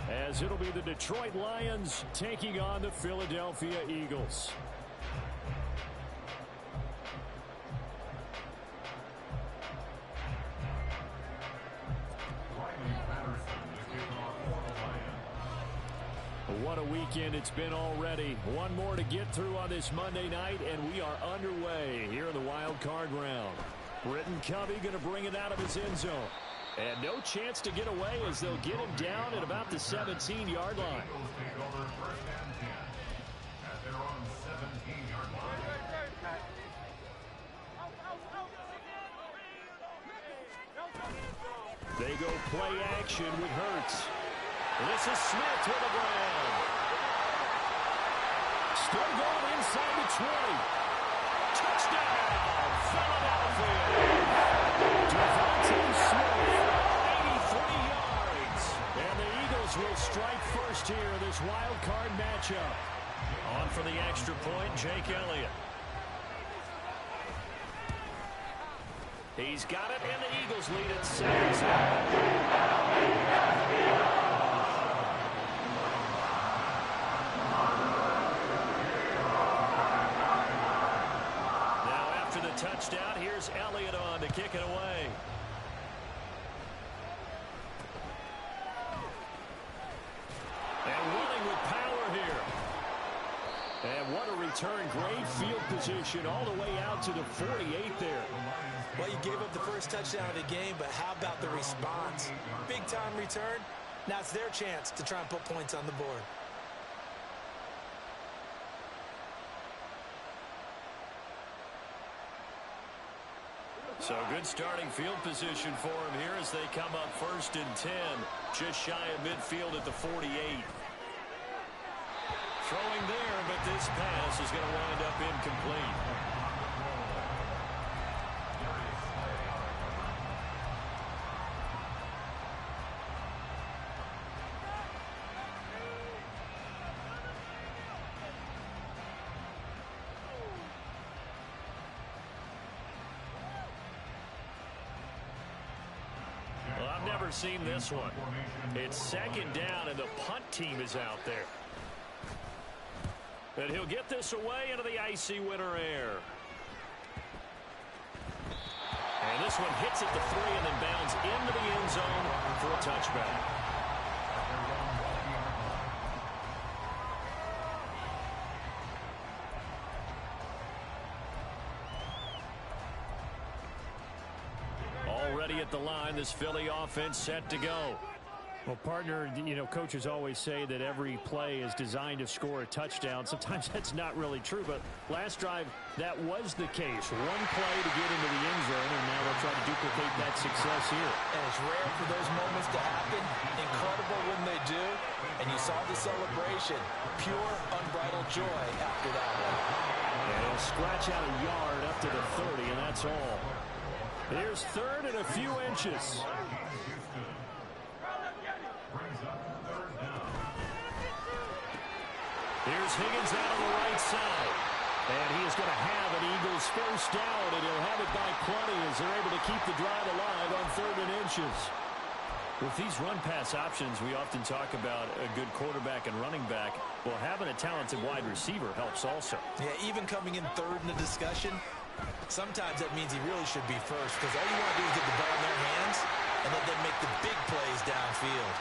As it'll be the Detroit Lions taking on the Philadelphia Eagles. What a weekend it's been already. One more to get through on this Monday night, and we are underway here in the wild card round. Britton Covey going to bring it out of his end zone. And no chance to get away as they'll get him down at about the 17-yard line. They go play action with Hurts. This is Smith with the ground. Still going inside the 20. Touchdown, Philadelphia. Devontae Smith, 83 yards. And the Eagles will strike first here in this wild card matchup. On for the extra point, Jake Elliott. He's got it, and the Eagles lead at 7-7. Touchdown. Here's Elliott on to kick it away. And running with power here. And what a return. Great field position all the way out to the 48 there. Well, you gave up the first touchdown of the game, but how about the response? Big time return. Now it's their chance to try and put points on the board. So good starting field position for him here as they come up 1st and 10. Just shy of midfield at the 48. Throwing there, but this pass is going to wind up incomplete. Seen this one. It's 2nd down and the punt team is out there. And he'll get this away into the icy winter air. And this one hits at the 3 and then bounds into the end zone for a touchback. At the line, this Philly offense set to go. Well, partner, you know, coaches always say that every play is designed to score a touchdown. Sometimes that's not really true, but last drive, that was the case. One play to get into the end zone, and now they'll try to duplicate that success here. And it's rare for those moments to happen. Incredible when they do. And you saw the celebration. Pure, unbridled joy after that one. And he'll scratch out a yard up to the 30, and that's all. Here's 3rd and a few inches. Here's Higgins out on the right side. And he is going to have an Eagles first down, and he'll have it by plenty as they're able to keep the drive alive on 3rd and inches. With these run-pass options, we often talk about a good quarterback and running back. Well, having a talented wide receiver helps also. Yeah, even coming in 3rd in the discussion, sometimes that means he really should be first because all you want to do is get the ball in their hands and let them make the big plays downfield.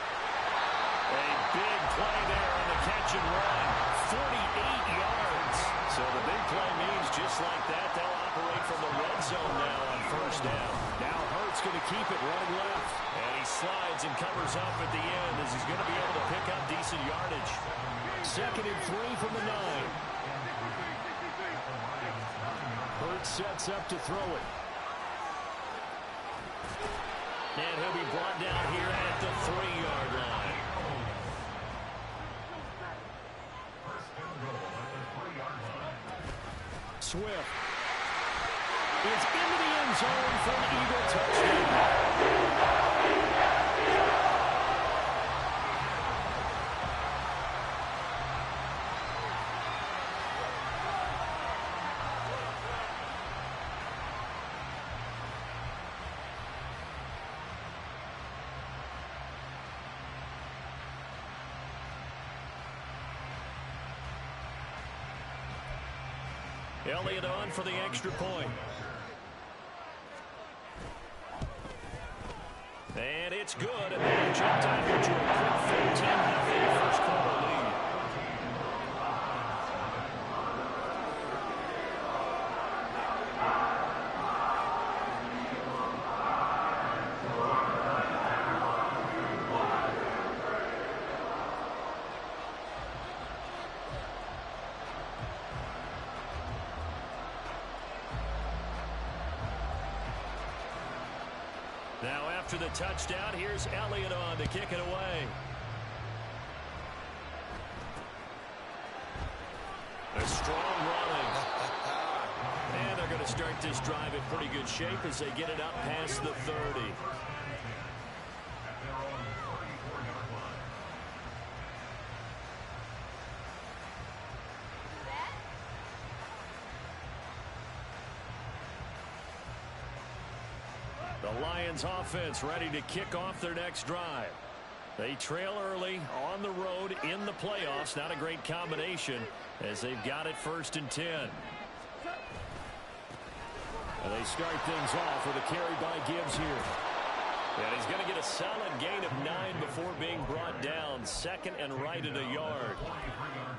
A big play there on the catch and run. 48 yards. So the big play means just like that, they'll operate from the red zone now on 1st down. Now Hurts going to keep it running left. And he slides and covers up at the end as he's going to be able to pick up decent yardage. 2nd and 3 from the 9. Hurts sets up to throw it. And he'll be brought down here at the 3-yard line. Swift is into the end zone for an Eagle touchdown. Elliott on for the extra point. And it's good. And they jumped out here to a quick 14-0 first quarter lead. Now after the touchdown, here's Elliott on to kick it away. A strong running. And they're going to start this drive in pretty good shape as they get it up past the 30. The Lions offense ready to kick off their next drive. They trail early on the road in the playoffs. Not a great combination as they've got it 1st and 10. And they start things off with a carry by Gibbs here. And he's going to get a solid gain of 9 before being brought down. 2nd and right at a yard.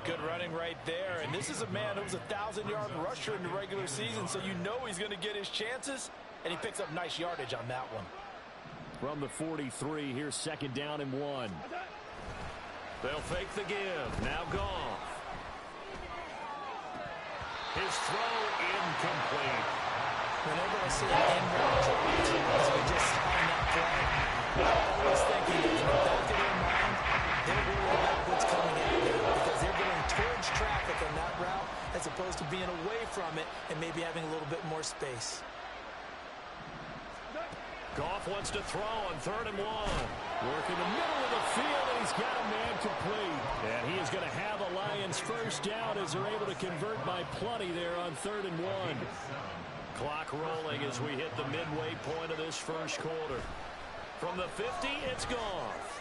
Good running right there. And this is a man who was a 1,000-yard rusher in the regular season, so you know he's going to get his chances. And he picks up nice yardage on that one. From the 43, here's 2nd down and 1. They'll fake the give. Now Goff. His throw incomplete. Whenever I see an end route dropped, as we just saw in that play, I'm always thinking that in the back of their mind, they're worried about what's coming at them because they're going towards traffic on that route as opposed to being away from it and maybe having a little bit more space. Goff wants to throw on 3rd and 1. Work in the middle of the field, and he's got a man complete. And he is going to have a Lions first down as they're able to convert by plenty there on 3rd and 1. Clock rolling as we hit the midway point of this first quarter. From the 50, it's Goff.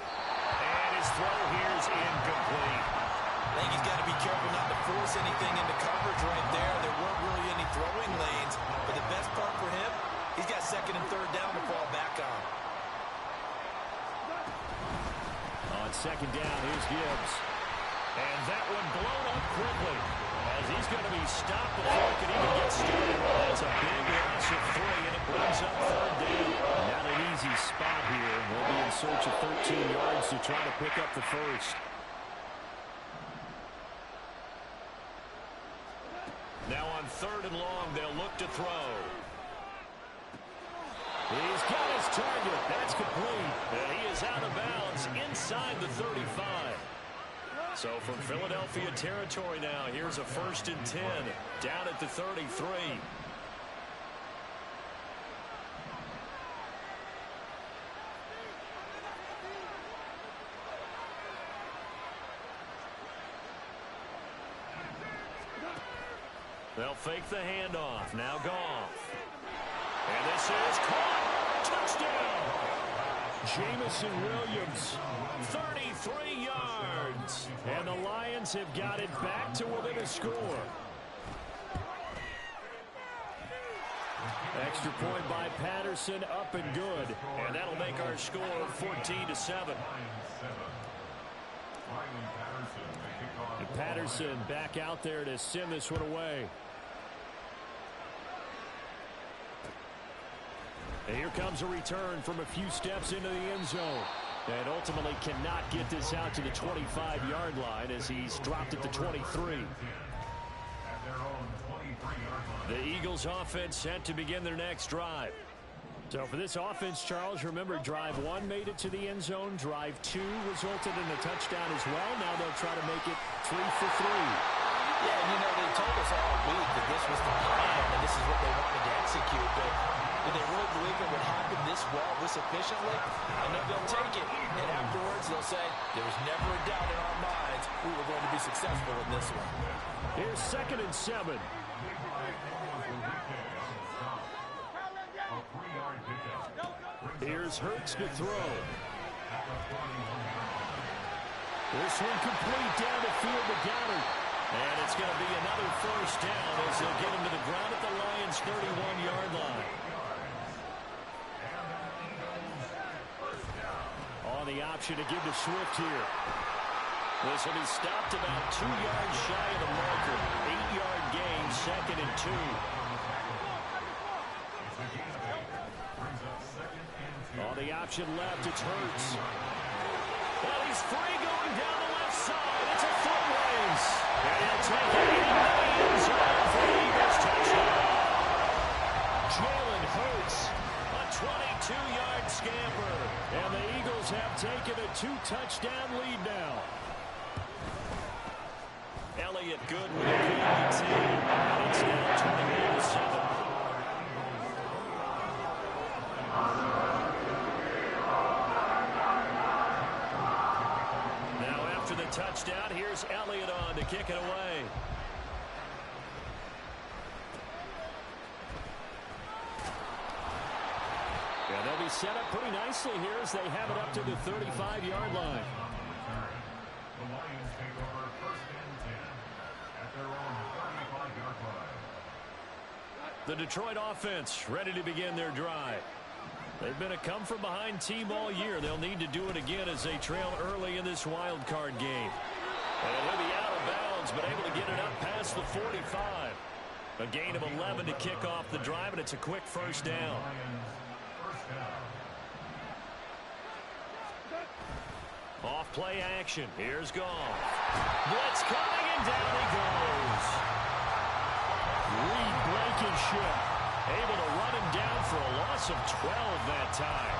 And his throw here is incomplete. I think he's got to be careful not to force anything into coverage right there. There weren't really any throwing lanes, but the best part for him, he's got 2nd and 3rd down to fall back on. On 2nd down, here's Gibbs. And that one blown up quickly as he's going to be stopped before it can even get started. That's a big loss of 3, and it brings up 3rd down. Not an easy spot here. They'll be in search of 13 yards to try to pick up the first. Now on 3rd and long, they'll look to throw. He's got his target. That's complete. And he is out of bounds inside the 35. So from Philadelphia territory now, here's a 1st and 10 down at the 33. They'll fake the handoff. Now Goff. And this is caught. Touchdown. Jamison Williams, 33 yards. And the Lions have got it back to within a score. Extra point by Patterson, up and good. And that'll make our score 14-7. And Patterson back out there to send this one away. And here comes a return from a few steps into the end zone. And ultimately cannot get this out to the 25-yard line as he's dropped at the 23. The Eagles offense set to begin their next drive. So for this offense, Charles, remember drive 1 made it to the end zone. Drive 2 resulted in a touchdown as well. Now they'll try to make it 3 for 3. Yeah, and you know, they told us all week that this was the plan and this is what they wanted to execute. But did they really believe it would happen this well, this efficiently? I know they'll take it. And afterwards, they'll say, there was never a doubt in our minds we were going to be successful in this one. Here's 2nd and 7. Here's Hurts to throw. This one complete down the field to Goddard. And it's going to be another first down as they'll get him to the ground at the Lions' 31-yard line. On the option to give to Swift here. This will be stopped about 2 yards shy of the marker. 8-yard gain, 2nd and 2. On the option left, it's Hurts. Well, he's free going down the left side. It's a foot race. And he'll take it into the end zone for the Eagles touchdown. Jalen Hurts, a 22-yard scamper. And the Eagles have taken a 2-touchdown lead now. Elliott good with a PAT. And it's now 21-7. Touchdown. Here's Elliott on to kick it away. Yeah, they'll be set up pretty nicely here as they have it up to the 35-yard line. The Lions take over 1st and 10 at their own 35-yard line. The Detroit offense ready to begin their drive. They've been a come-from-behind team all year. They'll need to do it again as they trail early in this wild card game. And he'll be out of bounds, but able to get it up past the 45. A gain of 11 to kick off the drive, and it's a quick first down. Off play action. Here's Goff. Blitz coming, and down he goes. Reed Blankenship able to run him down for a loss of 12 that time.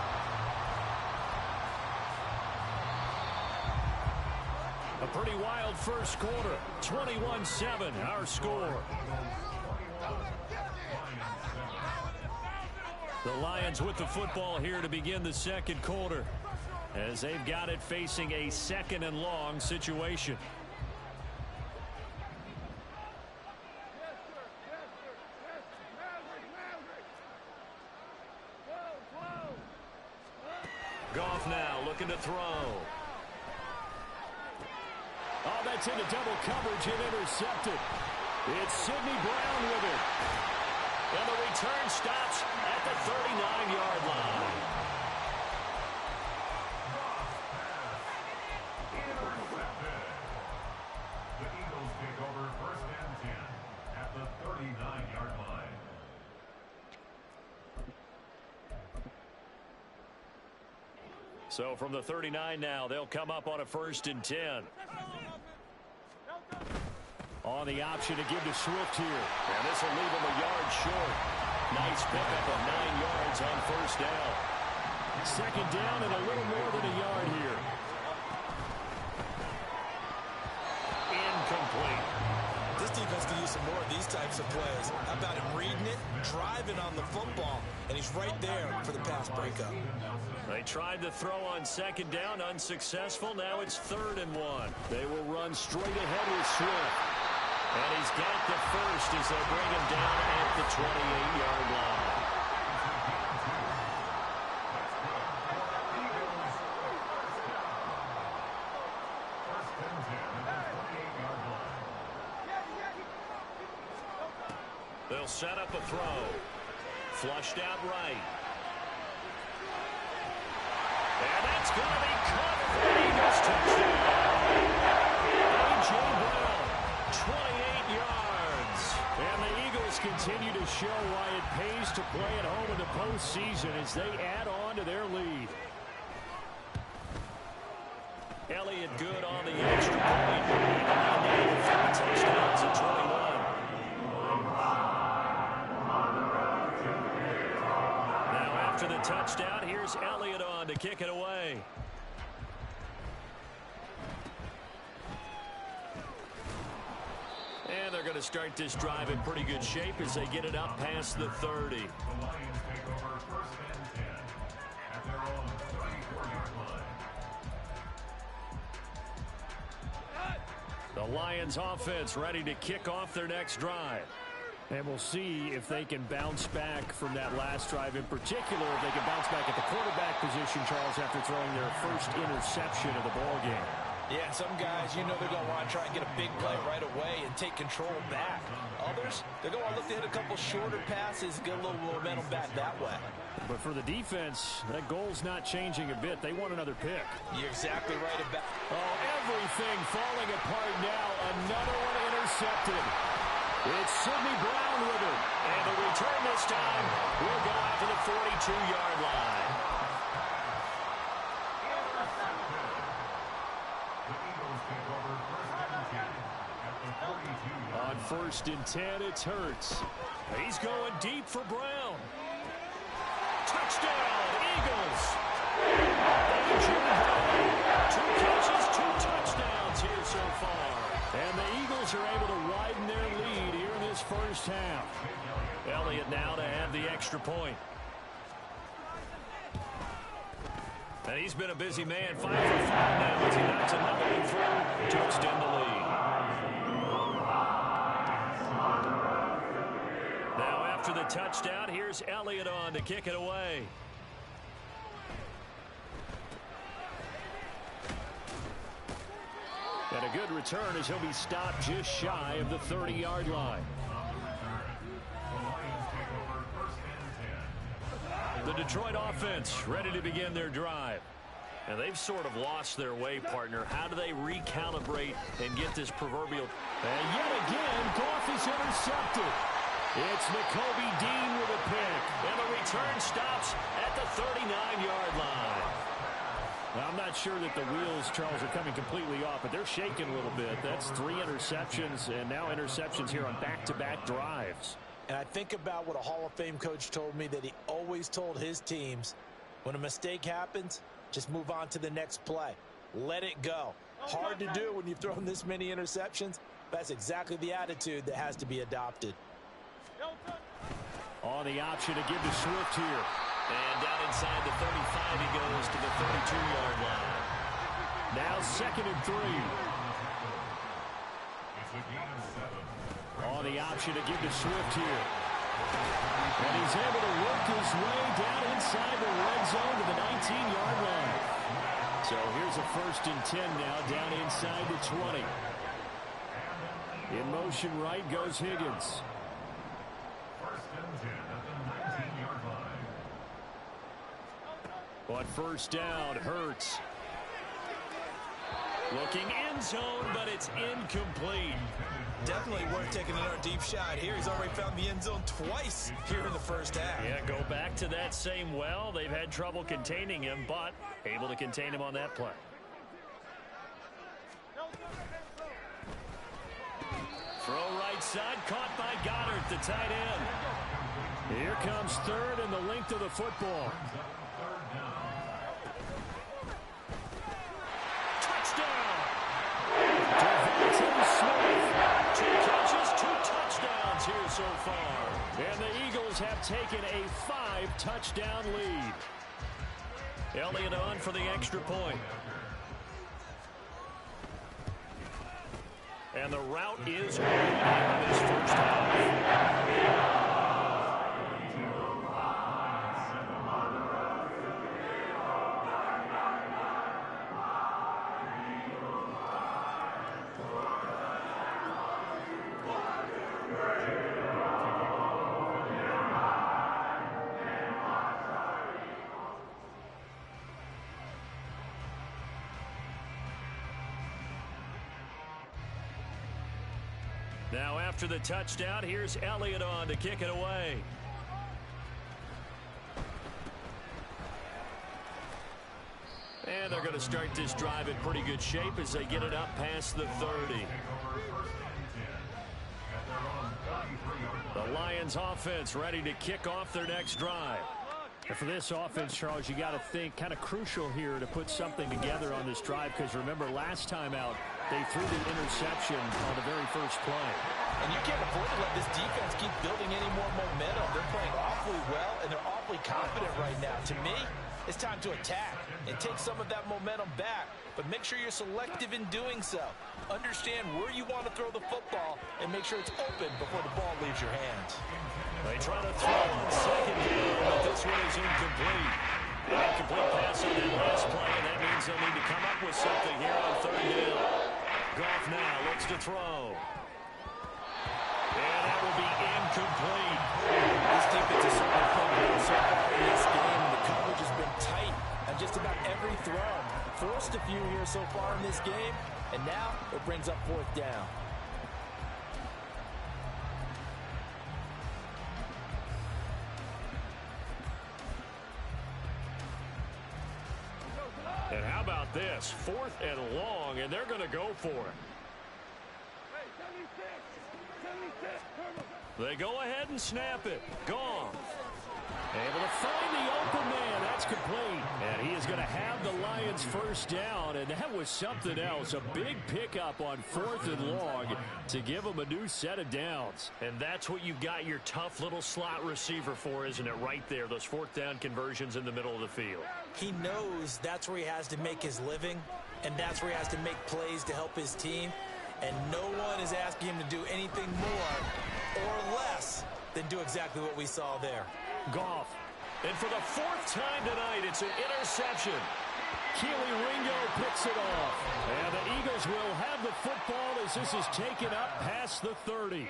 A pretty wild first quarter. 21-7, our score. The Lions with the football here to begin the second quarter, as they've got it facing a 2nd and long situation. Goff now looking to throw. Oh, that's into double coverage and intercepted. It's Sidney Brown with it. And the return stops at the 39-yard line. The Eagles take over 1st and 10 at the 39-yard line. So from the 39 now, they'll come up on a 1st and 10. On the option to give to Swift here. And this will leave him a yard short. Nice pickup of 9 yards on 1st down. 2nd down and a little more than a yard here. Incomplete. This defense can use some more of these types of plays. How about him reading it, driving on the football, and he's right there for the pass breakup. They tried to throw on 2nd down, unsuccessful. Now it's 3rd and 1. They will run straight ahead with Swift. And he's got the first as they bring him down at the 28-yard line. They'll set up a throw. Flushed out right. And that's going to be caught for the Eagles touchdown. A.J. Brown, 28 yards. And the Eagles continue to show why it pays to play at home in the postseason as they add on to their lead. Elliott good on the extra point. And 3 touchdowns at 21. After the touchdown, here's Elliott on to kick it away. And they're going to start this drive in pretty good shape as they get it up past the 30. The Lions take over 1st and 10 at their own 34-yard line. The Lions offense ready to kick off their next drive. And we'll see if they can bounce back from that last drive. In particular, if they can bounce back at the quarterback position, Charles, after throwing their first interception of the ballgame. Yeah, some guys, you know they're going to want to try and get a big play right away and take control back. Others, they're going to look to hit a couple shorter passes, get a little momentum back that way. But for the defense, that goal's not changing a bit. They want another pick. You're exactly right about. Oh, everything falling apart now. Another one intercepted. It's Sidney Brown with it. And the return this time will go out to the 42-yard line. On 1st and 10, it's Hurts. He's going deep for Brown. Touchdown, Eagles. Two catches, 2 touchdowns here so far. And the Eagles are able to widen their lead here in this first half. Elliott now to have the extra point. And he's been a busy man. 5 for 5 now as he knocks another one through to extend the lead. Now after the touchdown, here's Elliott on to kick it away. And a good return as he'll be stopped just shy of the 30-yard line. The Detroit offense ready to begin their drive. And they've sort of lost their way, partner. How do they recalibrate and get this proverbial... And yet again, Goff is intercepted. It's Nakobe Dean with a pick. And the return stops at the 39-yard line. Well, I'm not sure that the wheels, Charles, are coming completely off, but they're shaking a little bit. That's 3 interceptions, and now interceptions here on back-to-back drives. And I think about what a Hall of Fame coach told me, that he always told his teams, when a mistake happens, just move on to the next play. Let it go. Hard to do when you've thrown this many interceptions. That's exactly the attitude that has to be adopted. On the option to give to Swift here. And down inside the 35, he goes to the 32-yard line. Now 2nd and 3. On the option to give to Swift here. And he's able to work his way down inside the red zone to the 19-yard line. So here's a 1st and 10 now down inside the 20. In motion right goes Higgins. 1st and 10 at the 19-yard line. On 1st down, Hurts. Looking end zone, but it's incomplete. Definitely worth taking another deep shot here. He's already found the end zone twice here in the first half. Yeah, go back to that same well. They've had trouble containing him, but able to contain him on that play. Throw right side, caught by Goddard, the tight end. Here comes 3rd and the length of the football. Touchdown! Devontae Smith. 2 catches, 2 touchdowns here so far. And the Eagles have taken a 5-touchdown lead. Elliott on for the extra point. And the route is on in this first half. Now after the touchdown, here's Elliott on to kick it away. And they're going to start this drive in pretty good shape as they get it up past the 30. The Lions offense ready to kick off their next drive. And for this offense, Charles, you got to think kind of crucial here to put something together on this drive, because remember last time out they threw the interception on the very first play. And you can't afford to let this defense keep building any more momentum. They're playing awfully well, and they're awfully confident right now. To me, it's time to attack and take some of that momentum back, but make sure you're selective in doing so. Understand where you want to throw the football and make sure it's open before the ball leaves your hands. They try to throw on 2nd down, but this one is incomplete. An incomplete pass on that last play, and that means they'll need to come up with something here on 3rd down. to throw. And that will be incomplete. This defense has certainly played well so far in this game. The coverage has been tight on just about every throw. Forced a few here so far in this game, and now it brings up fourth down. And how about this? 4th and long, and they're going to go for it. They go ahead and snap it. Gone. Able to find the open man. That's complete. And he is going to have the Lions first down. And that was something else. A big pickup on 4th and long to give them a new set of downs. And that's what you've got your tough little slot receiver for, isn't it? Right there, those 4th down conversions in the middle of the field. He knows that's where he has to make his living, and that's where he has to make plays to help his team. And no one is asking him to do anything more or less than do exactly what we saw there. Goff. And for the 4th time tonight, it's an interception. Keely Ringo picks it off. And the Eagles will have the football as this is taken up past the 30.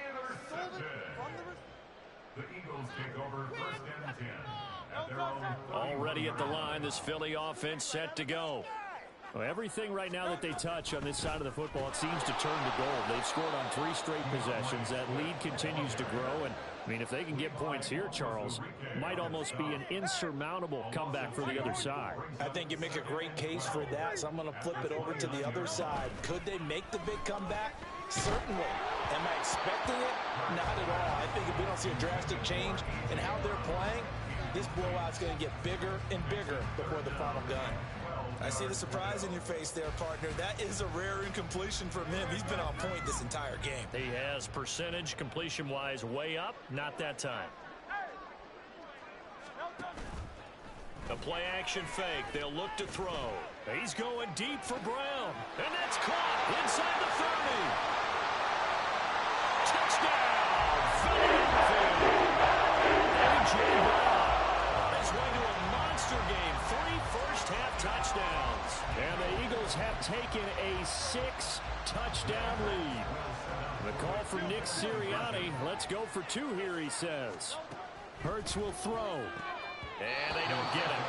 The Eagles take over 1st and 10 at their own 30. Already at the line, this Philly offense set to go. Well, everything right now that they touch on this side of the football, it seems to turn to gold. They've scored on 3 straight possessions. That lead continues to grow. And, I mean, if they can get points here, Charles, might almost be an insurmountable comeback for the other side. I think you make a great case for that, so I'm going to flip it over to the other side. Could they make the big comeback? Certainly. Am I expecting it? Not at all. I think if we don't see a drastic change in how they're playing, this blowout's going to get bigger and bigger before the final gun. I see the surprise in your face there, partner. That is a rare incompletion from him. He's been on point this entire game. He has percentage completion-wise way up. Not that time. A play-action fake. They'll look to throw. He's going deep for Brown. And that's caught inside the 30. Touchdown! A.J. Brown is going to a monster game. 3 first-half touchdowns. And the Eagles have taken a 6-touchdown lead. The call from Nick Sirianni. Let's go for 2 here, he says. Hurts will throw. And they don't get it.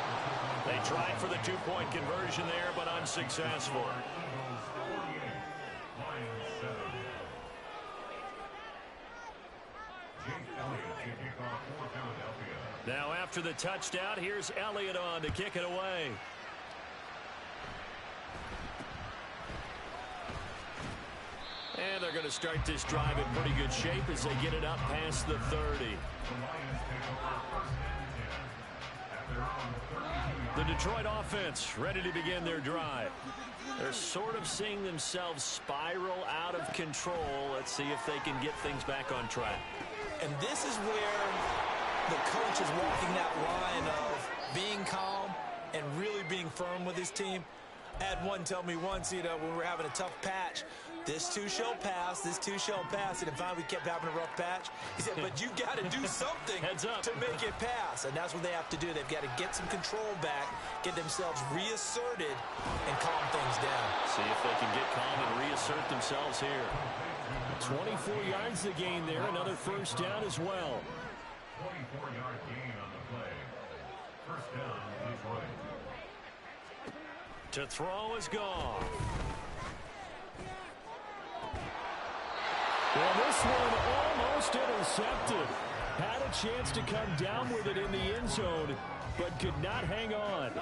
They tried for the 2-point conversion there, but unsuccessful. Now after the touchdown, here's Elliott on to kick it away. And they're going to start this drive in pretty good shape as they get it up past the 30. The Detroit offense ready to begin their drive. They're sort of seeing themselves spiral out of control. Let's see if they can get things back on track. And this is where the coach is walking that line of being calm and really being firm with his team. I had one tell me once, when we were having a tough patch, this too shall pass, this too shall pass. And finally we kept having a rough patch. He said, but you got to do something to make it pass. And that's what they have to do. They've got to get some control back, get themselves reasserted, and calm things down. See if they can get calm and reassert themselves here. 24 yards to gain there. Another first down as well. 24-yard gain on the play. First down, Detroit. To throw is gone. Well, this one almost intercepted. Had a chance to come down with it in the end zone, but could not hang on.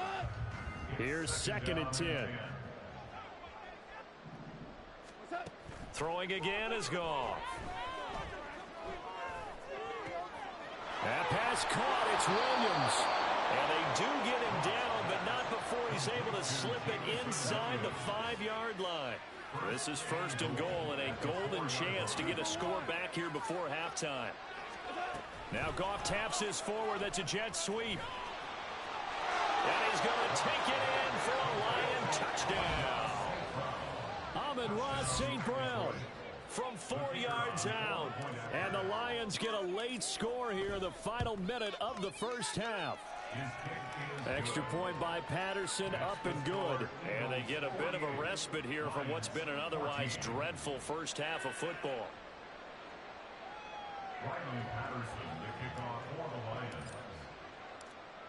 Here's 2nd and 10. Throwing again is gone. That pass caught. It's Williams. And they do get him down, but not before he's able to slip it inside the 5-yard line. This is 1st and goal and a golden chance to get a score back here before halftime. Now Goff taps his forward. That's a jet sweep. And he's going to take it in for a Lion touchdown. Amon-Ra St. Brown From 4 yards out. And the Lions get a late score here in the final minute of the first half. His kick is Extra point by Patterson, up and good. And they get a bit of a respite here from what's been an otherwise dreadful first half of football. Riley Patterson, the kickoff for the Lions.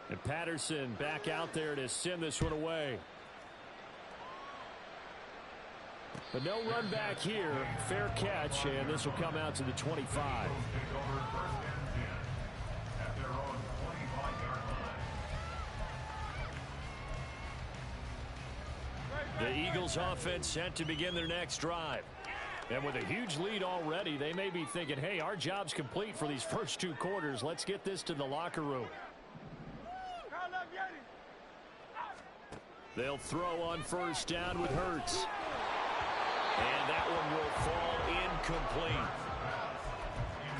And Patterson back out there to send this one away. But no run back here. Fair catch, and this will come out to the 25. Take over first and 10 at their own 25-yard line. The Eagles offense set to begin their next drive. And with a huge lead already, they may be thinking, hey, our job's complete for these first two quarters. Let's get this to the locker room. They'll throw on first down with Hurts. And that one will fall incomplete.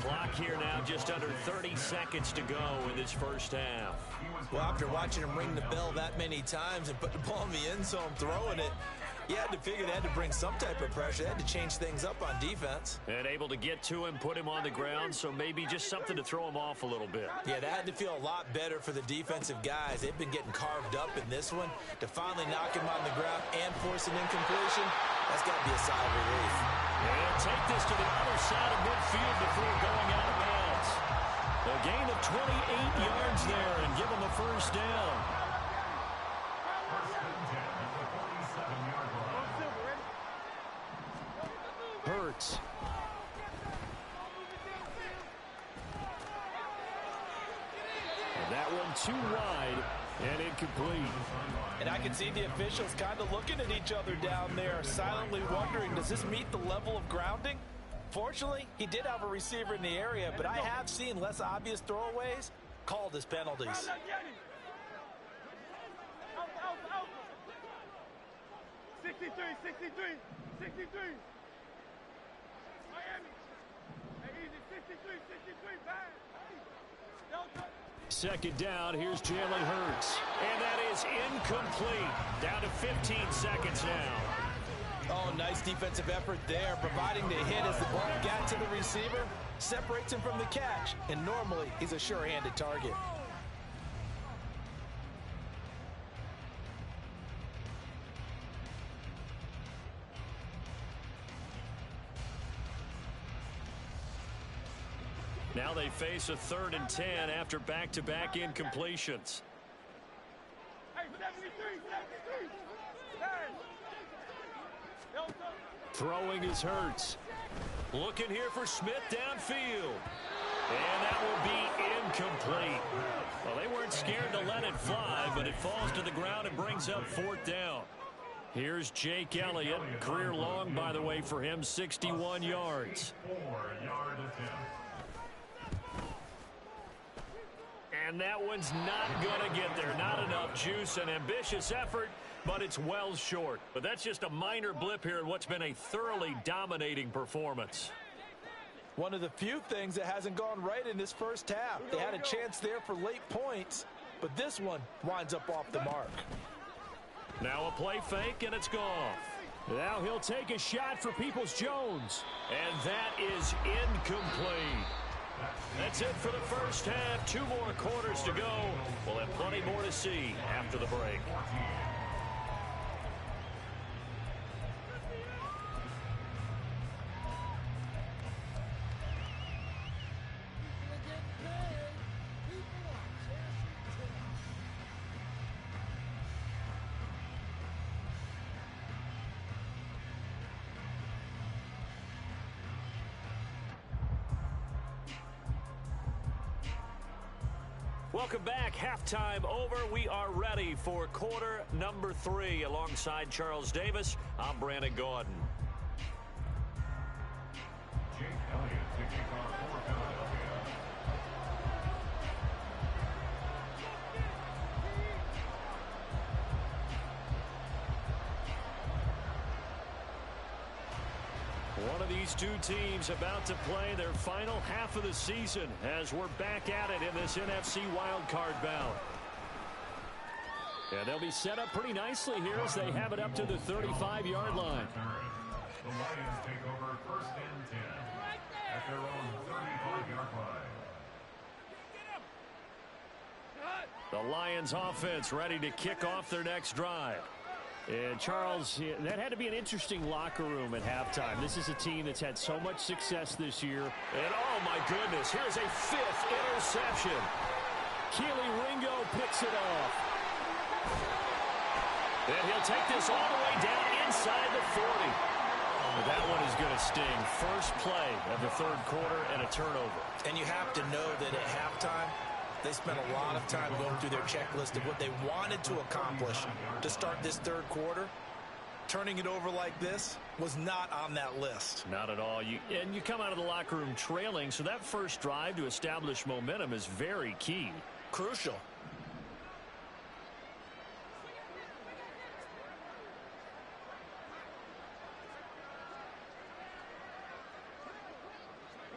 Clock here now, just under 30 seconds to go in this first half. Well, after watching him ring the bell that many times and put the ball in the end zone, throwing it, you had to figure they had to bring some type of pressure. They had to change things up on defense. And able to get to him, put him on the ground, so maybe just something to throw him off a little bit. Yeah, that had to feel a lot better for the defensive guys. They've been getting carved up in this one. To finally knock him on the ground and force an incompletion, that's got to be a sigh of relief. They'll take this to the other side of midfield before going out of bounds. A gain of 28 yards there and give them the first down. First and 10 at the 47-yard line. Hurts. And that one too wide and incomplete. And I can see the officials kind of looking at each other down there, silently wondering, does this meet the level of grounding? Fortunately, he did have a receiver in the area, but I have seen less obvious throwaways called as penalties. 63. Miami. Hey, easy, 63, bang. Second down, here's Jalen Hurts. And that is incomplete. Down to 15 seconds now. Oh, nice defensive effort there, providing the hit as the ball got to the receiver, separates him from the catch, and normally he's a sure-handed target. Now they face a 3rd and 10 after back-to-back incompletions. Hey, 73. Throwing is Hurts. Looking here for Smith downfield. And that will be incomplete. Well, they weren't scared to let it fly, but it falls to the ground and brings up 4th down. Here's Jake Elliott. Career long, by the way, for him, 61 yards. 4-yard attempt. And that one's not going to get there. Not enough juice, an ambitious effort, but it's well short. But that's just a minor blip here in what's been a thoroughly dominating performance. One of the few things that hasn't gone right in this first half. They had a chance there for late points, but this one winds up off the mark. Now a play fake, and it's gone. Now he'll take a shot for Peoples-Jones. And that is incomplete. That's it for the first half. 2 more quarters to go. We'll have plenty more to see after the break. Welcome back. Halftime over. We are ready for quarter number 3. Alongside Charles Davis, I'm Brandon Gaudin. Jake Elliott to kick off for Philadelphia. One of these two teams about to play their final half of the season as we're back at it in this NFC wildcard bout. And they'll be set up pretty nicely here as they have it up to the 35-yard line. The Lions take over first and 10 at their own 35-yard line. The Lions offense ready to kick off their next drive. And, Charles, that had to be an interesting locker room at halftime. This is a team that's had so much success this year. And, oh, my goodness, here's a 5th interception. Keely Ringo picks it off. And he'll take this all the way down inside the 40. But that one is going to sting. First play of the third quarter and a turnover. And you have to know that at halftime, they spent a lot of time going through their checklist of what they wanted to accomplish to start this third quarter. Turning it over like this was not on that list. Not at all. You come out of the locker room trailing, so that first drive to establish momentum is very key. Crucial.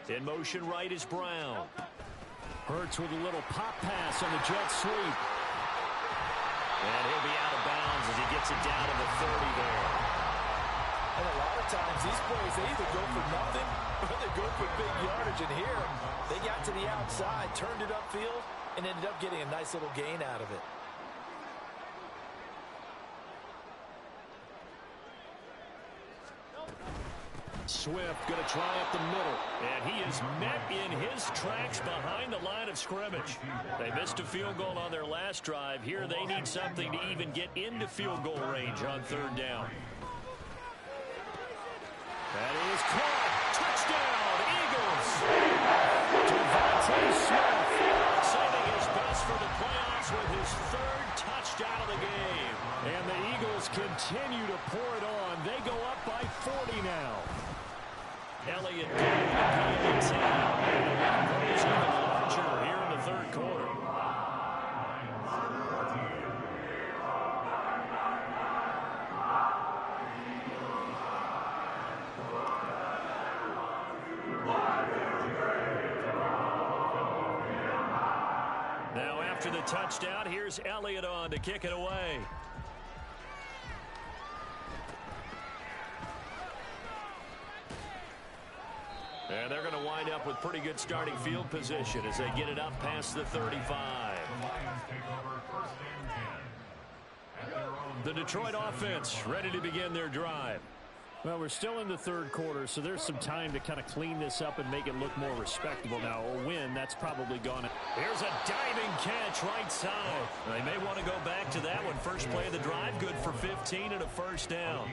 In motion right is Brown. Hurts with a little pop pass on the jet sweep. And he'll be out of bounds as he gets it down to the 30 there. And a lot of times these plays, they either go for nothing or they go for big yardage. And here, they got to the outside, turned it upfield, and ended up getting a nice little gain out of it. Swift going to try up the middle. And he is met in his tracks behind the line of scrimmage. They missed a field goal on their last drive. Here they need something to even get into field goal range on third down. That is caught. Touchdown, Eagles. Devontae Smith saving his best for the playoffs with his third touchdown of the game. And the Eagles continue to pour it on. They go up by 40 now. Elliott going to the PAT. Goes even larger here in the third quarter. Now after the touchdown, here's Elliott on to kick it away. And they're going to wind up with pretty good starting field position as they get it up past the 35. The Detroit offense ready to begin their drive. Well, we're still in the third quarter, so there's some time to kind of clean this up and make it look more respectable. Now, a win, that's probably gone. Here's a diving catch right side. They may want to go back to that one. First play of the drive, good for 15 and a first down.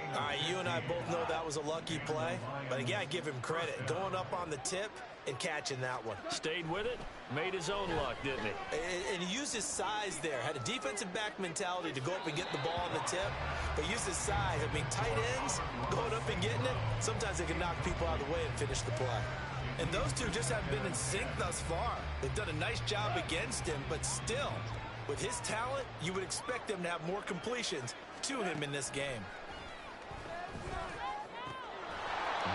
You and I both know that was a lucky play, but again, I give him credit. Going up on the tip and catching that one. Stayed with it, made his own luck, didn't he? And he used his size there. Had a defensive back mentality to go up and get the ball on the tip, but used his size. I mean, tight ends going up and getting it, sometimes they can knock people out of the way and finish the play. And those two just haven't been in sync thus far. They've done a nice job against him, but still, with his talent, you would expect them to have more completions to him in this game.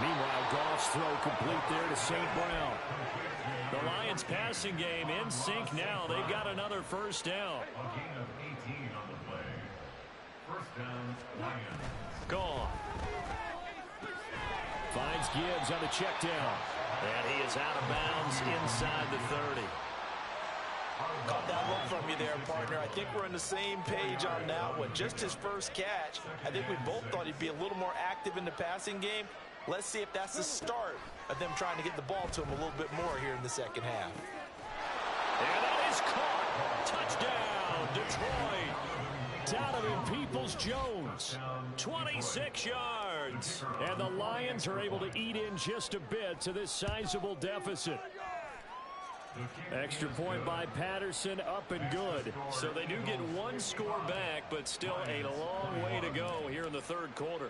Meanwhile, Goff's throw complete there to St. Brown. The Lions passing game in sync now. They've got another first down. A gain of 18 on the play. First down, Lions. Gone. Finds Gibbs on the check down. And he is out of bounds inside the 30. Caught that look from you there, partner. I think we're on the same page on that one. Just his first catch. I think we both thought he'd be a little more active in the passing game. Let's see if that's the start of them trying to get the ball to him a little bit more here in the second half. And that is caught. Touchdown, Detroit. Donovan Peoples-Jones, 26 yards. And the Lions are able to eat in just a bit to this sizable deficit. Extra point by Patterson, up and good. So they do get one score back, but still a long way to go here in the third quarter.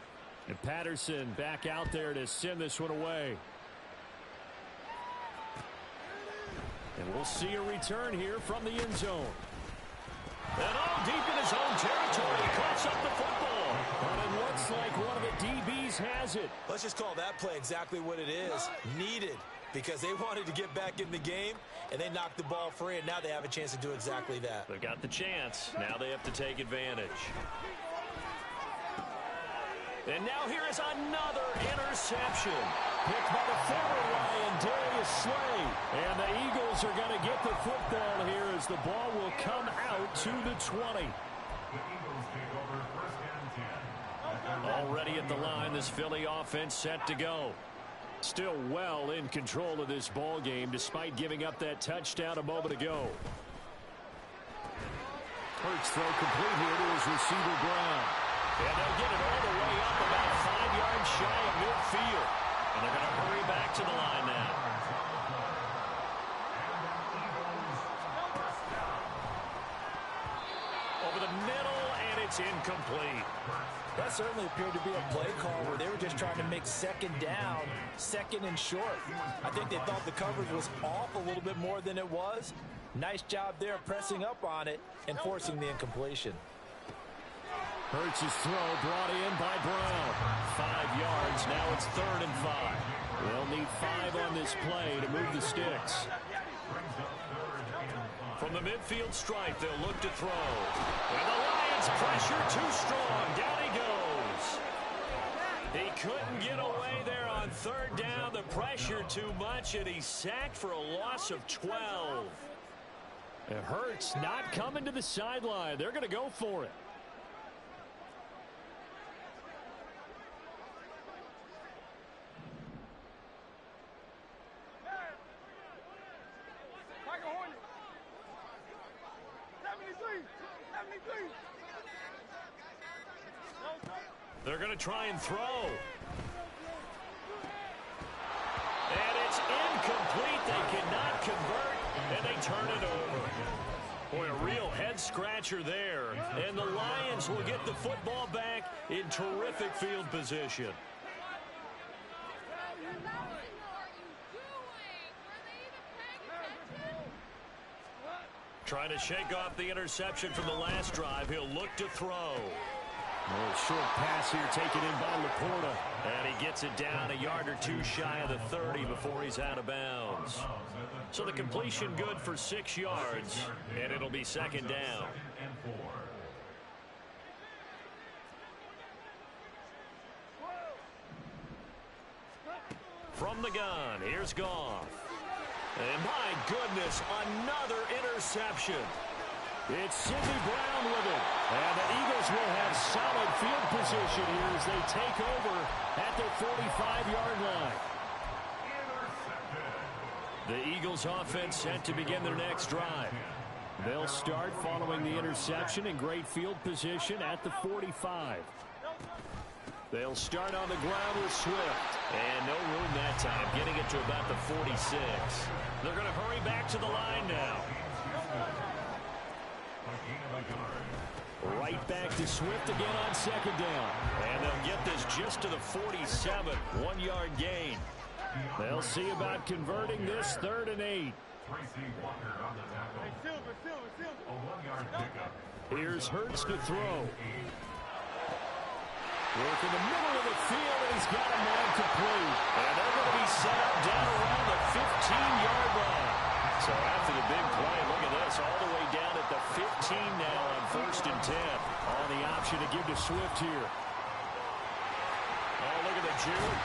And Patterson back out there to send this one away. And we'll see a return here from the end zone. And all deep in his own territory, he coughs up the football. And it looks like one of the DBs has it. Let's just call that play exactly what it is. Needed, because they wanted to get back in the game, and they knocked the ball free, and now they have a chance to do exactly that. They've got the chance. Now they have to take advantage. And now here is another interception. Picked by the former Lion, Darius Slay. And the Eagles are going to get the football here as the ball will come out to the 20. Already at the line, this Philly offense set to go. Still well in control of this ball game despite giving up that touchdown a moment ago. Hurts throw complete here to his receiver Brown. And they'll get it all the way up about 5 yards shy of midfield. And they're going to hurry back to the line now. Over the middle, and it's incomplete. That certainly appeared to be a play call where they were just trying to make second down, second and short. I think they thought the coverage was off a little bit more than it was. Nice job there pressing up on it and forcing the incompletion. Hurts' throw brought in by Brown. 5 yards, now it's 3rd and 5. They'll need 5 on this play to move the sticks. From the midfield stripe, they'll look to throw. And the Lions pressure too strong. Down he goes. He couldn't get away there on 3rd down. The pressure too much, and he's sacked for a loss of 12. It hurts not coming to the sideline. They're going to go for it. They're going to try and throw. And it's incomplete. They cannot convert, and they turn it over. Boy, a real head-scratcher there. And the Lions will get the football back in terrific field position. Trying to shake off the interception from the last drive. He'll look to throw. A short pass here taken in by Laporta. And he gets it down a yard or two shy of the 30 before he's out of bounds. So the completion good for 6 yards, and it'll be 2nd down. From the gun, here's Goff. And my goodness, another interception. It's Sidney Brown with it. And the Eagles will have solid field position here as they take over at their 45-yard line. The Eagles offense set to begin their next drive. They'll start following the interception in great field position at the 45. They'll start on the ground with Swift. And no room that time, getting it to about the 46. They're going to hurry back to the line now. Right back to Swift again on 2nd down. And they'll get this just to the 47, 1-yard gain. They'll see about converting this 3rd and 8. Here's Hurts to throw. Work in the middle of the field, and he's got a man complete. And they're going to be set up down around the 15-yard line. So after the big play, look at this, all the way down at the 15 now on 1st and 10. On the option to give to Swift here. Oh, look at the juke.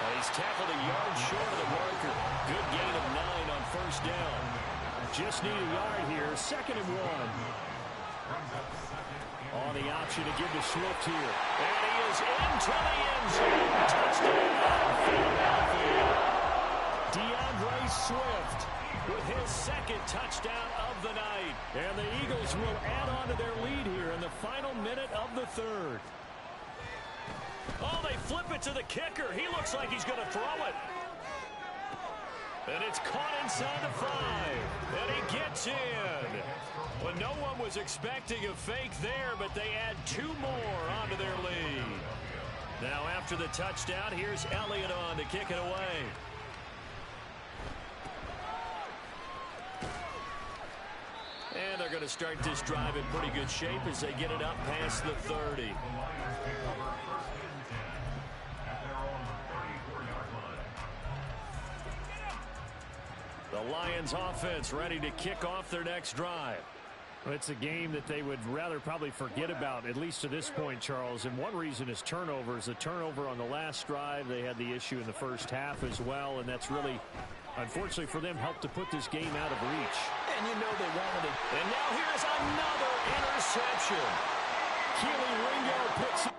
He's tackled a yard short of the marker. Good gain of 9 on 1st down. Just need a yard here, 2nd and 1. On the option to give to Swift here. And he is into the end zone. Touchdown, Philadelphia. DeAndre Swift with his 2nd touchdown of the night. And the Eagles will add on to their lead here in the final minute of the 3rd. Oh, they flip it to the kicker. He looks like he's going to throw it. And it's caught inside the 5. And he gets in. Well, no one was expecting a fake there, but they add 2 more onto their lead. Now after the touchdown, here's Elliott on to kick it away. And they're going to start this drive in pretty good shape as they get it up past the 30. The Lions offense ready to kick off their next drive. Well, it's a game that they would rather probably forget about, at least to this point, Charles. And one reason is turnovers. The turnover on the last drive, they had the issue in the first half as well, and that's really, unfortunately for them, helped to put this game out of reach. And you know they wanted it. And now here's another interception. Keely Ringo picks it.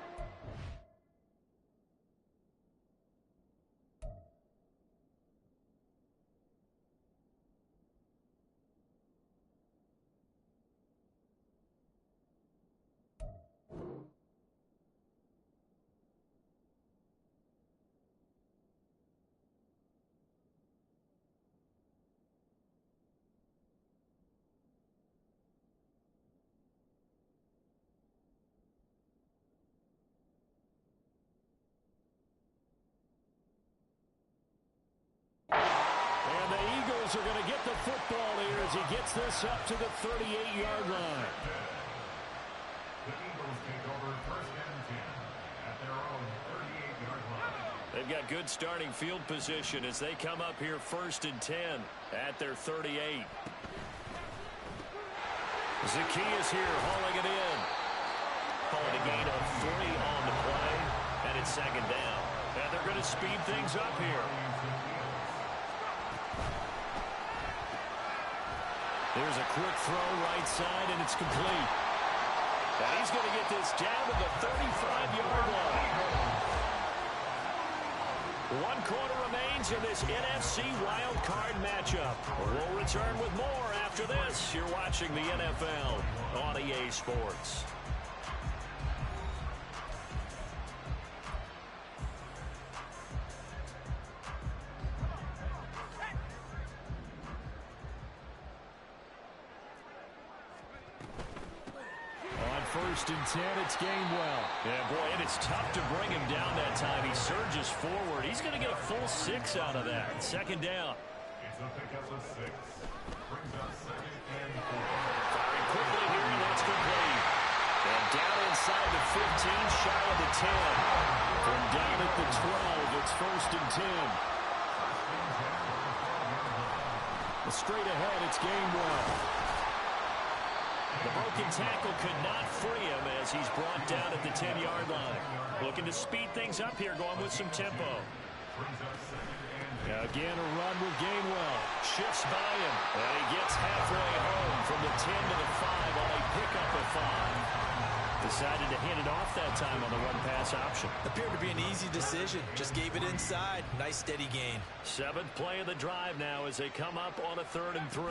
Are going to get the football here as he gets this up to the 38-yard line. The Eagles take over first and 10 at their own 38-yard line. They've got good starting field position as they come up here first and 10 at their 38. Zacchaeus here hauling it in. Calling a gain of 3 on the play, and it's second down. And they're going to speed things up here. There's a quick throw right side, and it's complete. And he's going to get this down to the 35-yard line. 1 quarter remains in this NFC Wild Card matchup. We'll return with more after this. You're watching the NFL on EA Sports. First and 10, it's Gainwell. Yeah, boy, and it's tough to bring him down that time. He surges forward. He's going to get a full 6 out of that. Second down. It's a pickup of 6. Brings up second and 4. Firing quickly here, and that's complete. And down inside the 15, shy of the 10. From down at the 12, it's first and 10. Straight ahead, it's Gainwell. The broken tackle could not free him as he's brought down at the 10-yard line. Looking to speed things up here, going with some tempo. Again, a run with Gainwell. Shifts by him, and he gets halfway home from the 10 to the 5 on a pickup of 5. Decided to hand it off that time on the run-pass option. Appeared to be an easy decision. Just gave it inside. Nice, steady gain. 7th play of the drive now as they come up on a 3rd and 3.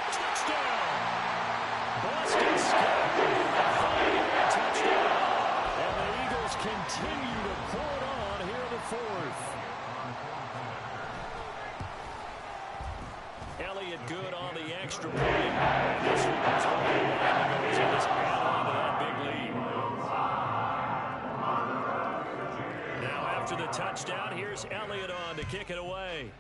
Touchdown! Boston Scott. 5-yard touchdown. And the Eagles continue to pour it on here in the 4th. Elliott good on the extra point. This one's going to just add on to that big lead. Now after the touchdown, here's Elliott on to kick it away.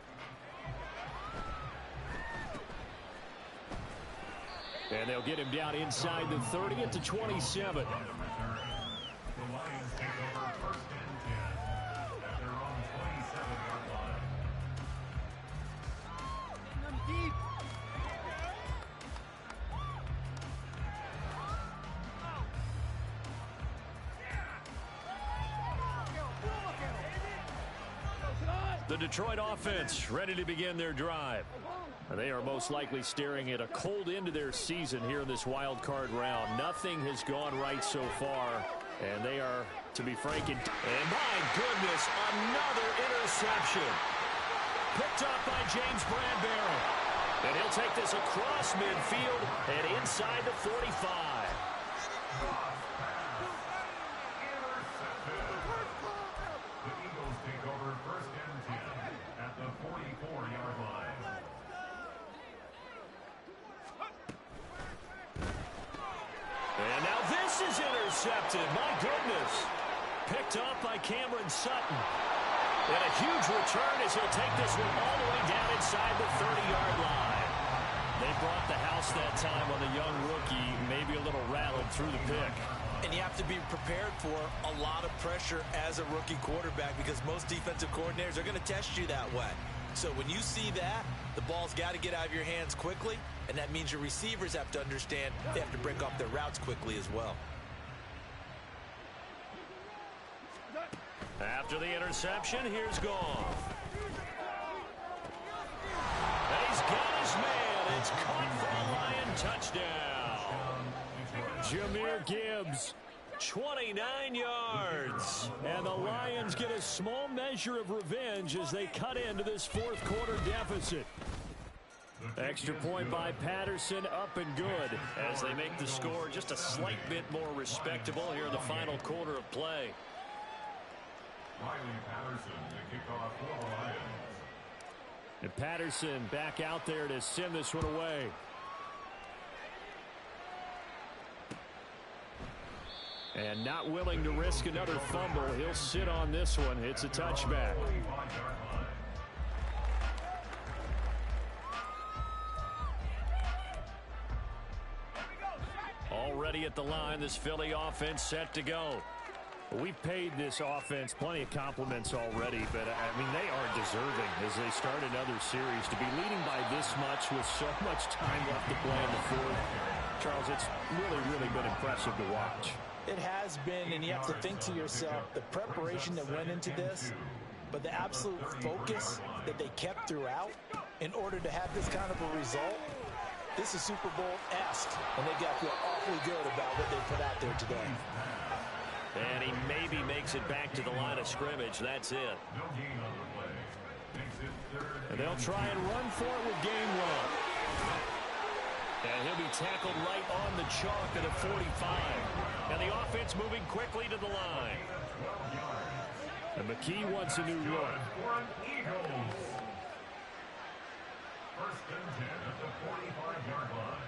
And they'll get him down inside the 30 at the 27. The Lions take over first and 10 at their own 27-yard line. The Detroit offense ready to begin their drive. They are most likely staring at a cold end to their season here in this wild card round. Nothing has gone right so far, and they are, to be frank, and my goodness, another interception. Picked up by James Bradbury. And he'll take this across midfield and inside the 45. The Eagles take over first and 10 at the 44-yard line. And now this is intercepted. My goodness. Picked up by Cameron Sutton. And a huge return as he'll take this one all the way down inside the 30-yard line. They brought the house that time on the young rookie, maybe a little rattled through the pick. And you have to be prepared for a lot of pressure as a rookie quarterback because most defensive coordinators are going to test you that way. So when you see that, the ball's got to get out of your hands quickly, and that means your receivers have to understand they have to break off their routes quickly as well. After the interception, here's Goff. And he's got his man. It's caught for a Lion touchdown. Jahmyr Gibbs, 29 yards. And the Lions get a small measure of revenge as they cut into this fourth quarter deficit. Extra point by Patterson, up and good as they make the score just a slight bit more respectable here in the final quarter of play. Riley Patterson to kick off for the Lions. And Patterson back out there to send this one away. And not willing to risk another fumble. He'll sit on this one. It's a touchback. Already at the line, this Philly offense set to go. We've paid this offense plenty of compliments already, but, I mean, they are deserving as they start another series. To be leading by this much with so much time left to play in the fourth, Charles, it's really been impressive to watch. It has been, and you have to think to yourself, the preparation that went into this, but the absolute focus that they kept throughout in order to have this kind of a result. This is Super Bowl-esque, and they've got to feel awfully good about what they put out there today. And he maybe makes it back to the line of scrimmage. That's it. And they'll try and run for it with Gainwell. And he'll be tackled right on the chalk at the 45. And the offense moving quickly to the line. And McKee wants a new look. First and 10 at the 45-yard line.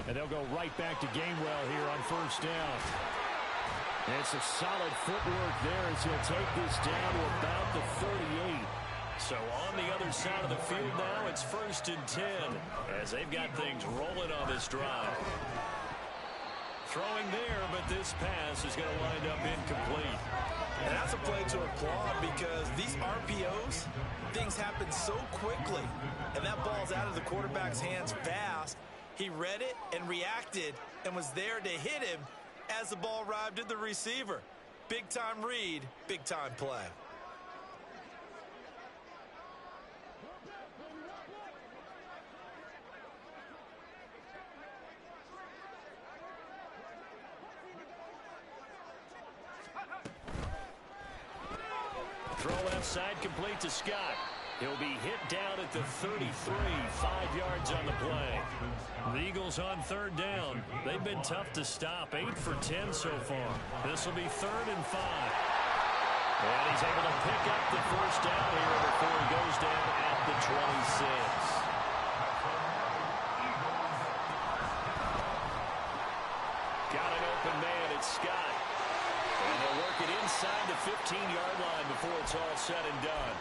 And they'll go right back to Gainwell here on first down. And it's a solid footwork there as he'll take this down to about the 38. So on the other side of the field now, it's first and 10 as they've got things rolling on this drive. Throwing there, but this pass is going to wind up incomplete. And that's a play to applaud because these RPOs, things happen so quickly. And that ball's out of the quarterback's hands fast. He read it and reacted and was there to hit him as the ball arrived at the receiver. Big-time read, big-time play. Throw left side complete to Scott. He'll be hit down at the 33, 5 yards on the play. The Eagles on third down. They've been tough to stop, 8 for 10 so far. This will be 3rd and 5. And he's able to pick up the first down here before he goes down at the 26. Got an open man, it's Scott. And they'll work it inside the 15-yard line before it's all said and done.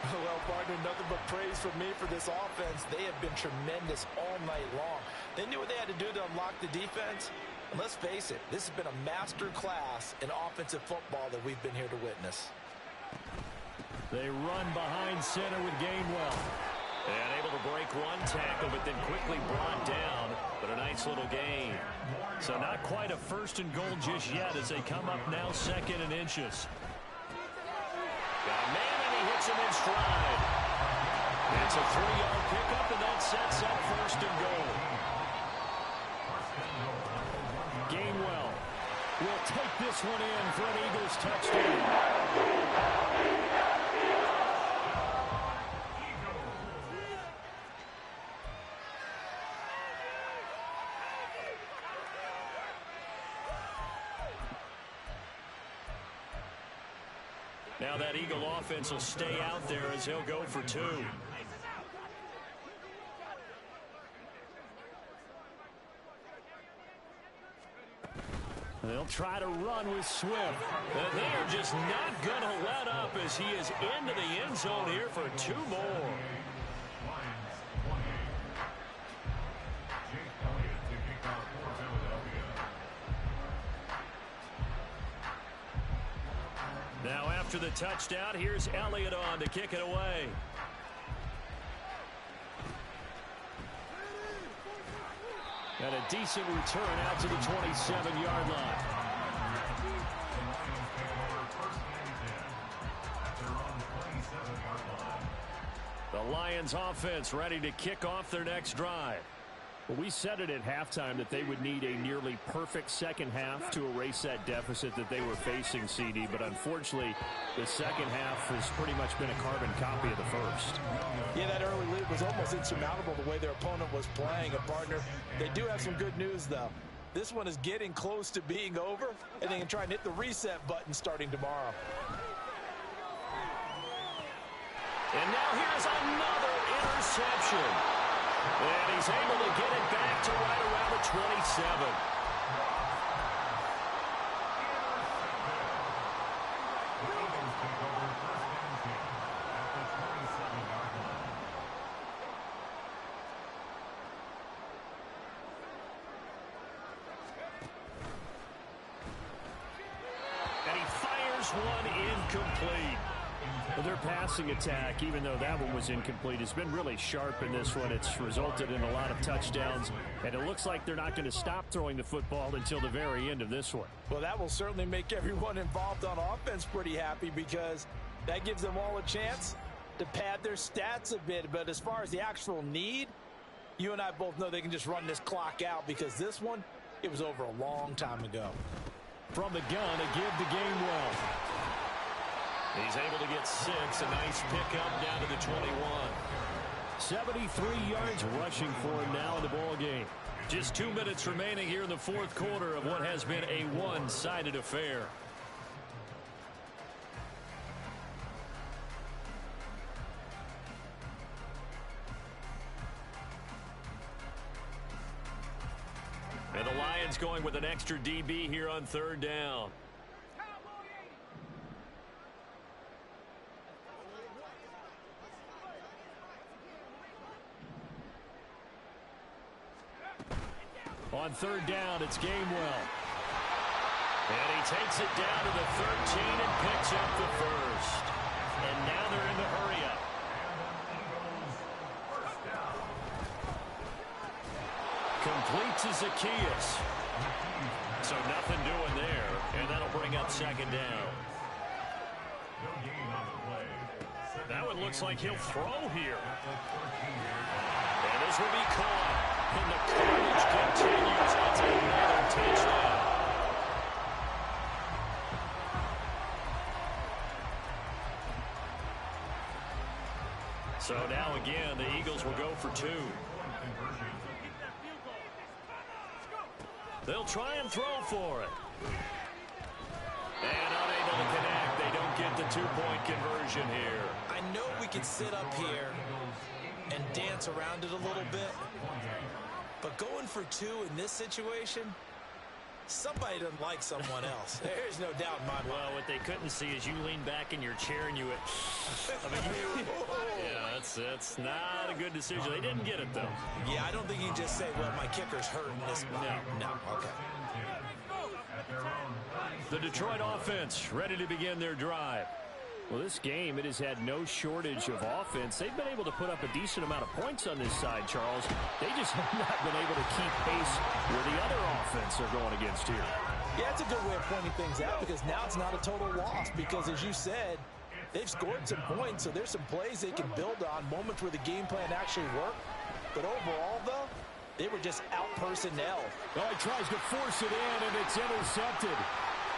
Well, partner, nothing but praise from me for this offense. They have been tremendous all night long. They knew what they had to do to unlock the defense. And let's face it, this has been a master class in offensive football that we've been here to witness. They run behind center with Gainwell. And able to break one tackle, but then quickly brought down. But a nice little gain. So not quite a 1st and goal just yet as they come up now 2nd and inches. Got a man, and he hits him in stride. It's a 3-yard pickup, and that sets up 1st and goal. Gainwell will take this one in for an Eagles touchdown. Now that Eagle offense will stay out there as he'll go for 2. They'll try to run with Swift. And they are just not going to let up as he is into the end zone here for 2 more. after the touchdown. Here's Elliott on to kick it away. And a decent return out to the 27-yard line. The Lions offense ready to kick off their next drive. Well, we said it at halftime that they would need a nearly perfect second half to erase that deficit that they were facing, CD. But unfortunately, the second half has pretty much been a carbon copy of the first. Yeah, that early lead was almost insurmountable the way their opponent was playing. A partner, they do have some good news, though. This one is getting close to being over, and they can try and hit the reset button starting tomorrow. And now here's another interception. And he's able to get it back to right around the 27. And he fires one incomplete. Well, their passing attack, even though that one was incomplete, has been really sharp in this one. It's resulted in a lot of touchdowns, and it looks like they're not going to stop throwing the football until the very end of this one. Well, that will certainly make everyone involved on offense pretty happy because that gives them all a chance to pad their stats a bit. But as far as the actual need, you and I both know they can just run this clock out because this one, it was over a long time ago. From the gun, a give to Gainwell. He's able to get 6. A nice pickup down to the 21. 73 yards rushing for him now in the ball game. Just 2 minutes remaining here in the fourth quarter of what has been a one-sided affair. And the Lions going with an extra DB here on third down. On third down, it's Gainwell. And he takes it down to the 13 and picks up the first. And now they're in the hurry-up. Complete to Zacchaeus. So nothing doing there. And that'll bring up second down. That one looks like he'll throw here. And this will be caught. And the carnage continues. That's another touchdown. So now again, the Eagles will go for 2. They'll try and throw for it. And unable to connect. They don't get the 2-point conversion here. I know we can sit up here and dance around it a little bit, but going for 2 in this situation, somebody doesn't like someone else. There's no doubt in my mind. Well, what they couldn't see is you lean back in your chair and you went, yeah, that's not a good decision. They didn't get it, though. Yeah, I don't think you can just say, well, my kicker's hurt in this one. No, okay. The Detroit offense ready to begin their drive. Well, this game, it has had no shortage of offense. They've been able to put up a decent amount of points on this side, Charles. They just have not been able to keep pace where the other offense are going against here. Yeah, it's a good way of pointing things out because now it's not a total loss because, as you said, they've scored some points, so there's some plays they can build on, moments where the game plan actually worked. But overall, though, they were just out-personnel. Oh, he tries to force it in, and it's intercepted.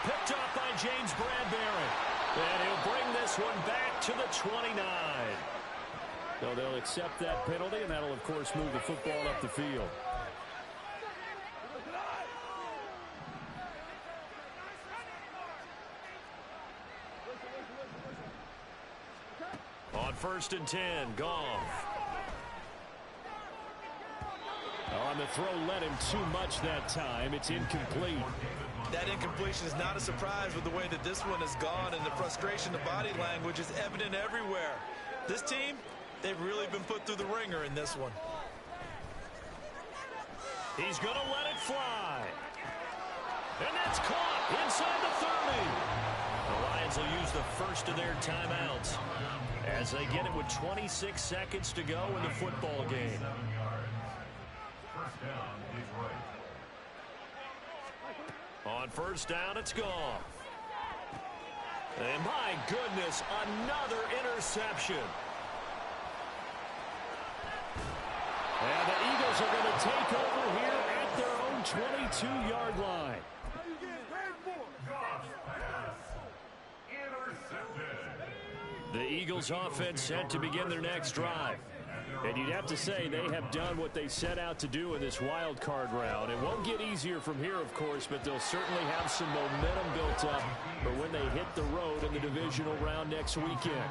Picked up by James Bradbury. And he'll bring this one back to the 29. So they'll accept that penalty, and that'll, of course, move the football up the field. On 1st and 10, Goff. On the throw, led him too much that time. It's incomplete. That incompletion is not a surprise with the way that this one has gone, and the frustration, the body language is evident everywhere. This team, they've really been put through the ringer in this one. He's going to let it fly. And that's caught inside the 30. The Lions sides will use the first of their timeouts as they get it with 26 seconds to go in the football game. 7 yards. First down, Detroit. On first down, it's gone. And my goodness, another interception. And the Eagles are going to take over here at their own 22-yard line. The Eagles offense set to begin their next drive. And you'd have to say they have done what they set out to do in this wild card round. It won't get easier from here, of course, but they'll certainly have some momentum built up for when they hit the road in the divisional round next weekend.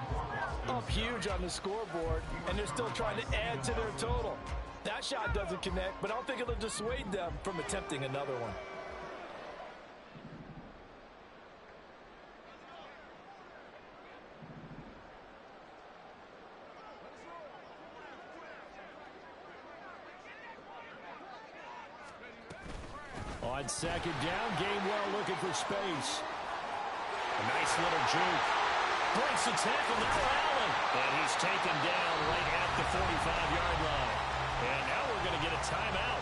Up huge on the scoreboard, and they're still trying to add to their total. That shot doesn't connect, but I don't think it'll dissuade them from attempting another one. On second down, Gainwell looking for space. A nice little juke. Breaks the tackle to Allen. And he's taken down right at the 45-yard line. And now we're going to get a timeout.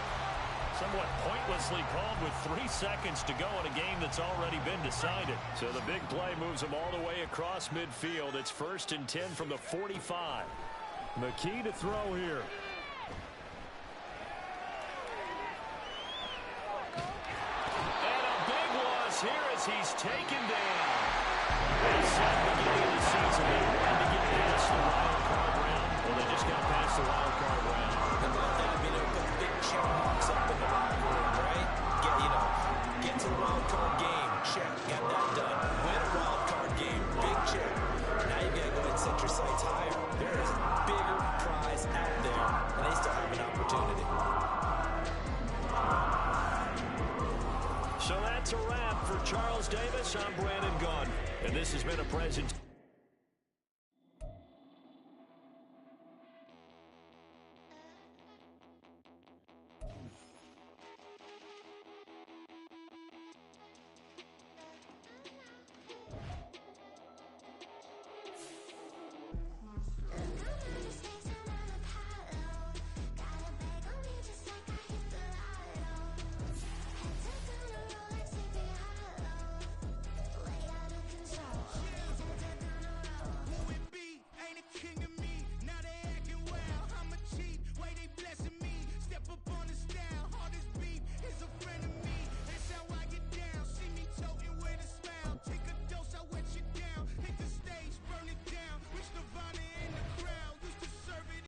Somewhat pointlessly called with 3 seconds to go in a game that's already been decided. So the big play moves them all the way across midfield. It's 1st and 10 from the 45. McKee to throw here. Here as he's taken down. They said at the beginning of the season they wanted to get past the wild card round. Well, they just got past the wild card round. And like that, I mean, they put big check marks up in the locker room, right? Get to the wild card game, check, got that done. Win a wild card game, big check. Now you got to go ahead and set your sights higher. There is a bigger prize out there, and they still have an opportunity. So that's a wrap for Charles Davis. I'm Brandon Gaudin, and this has been a presentation.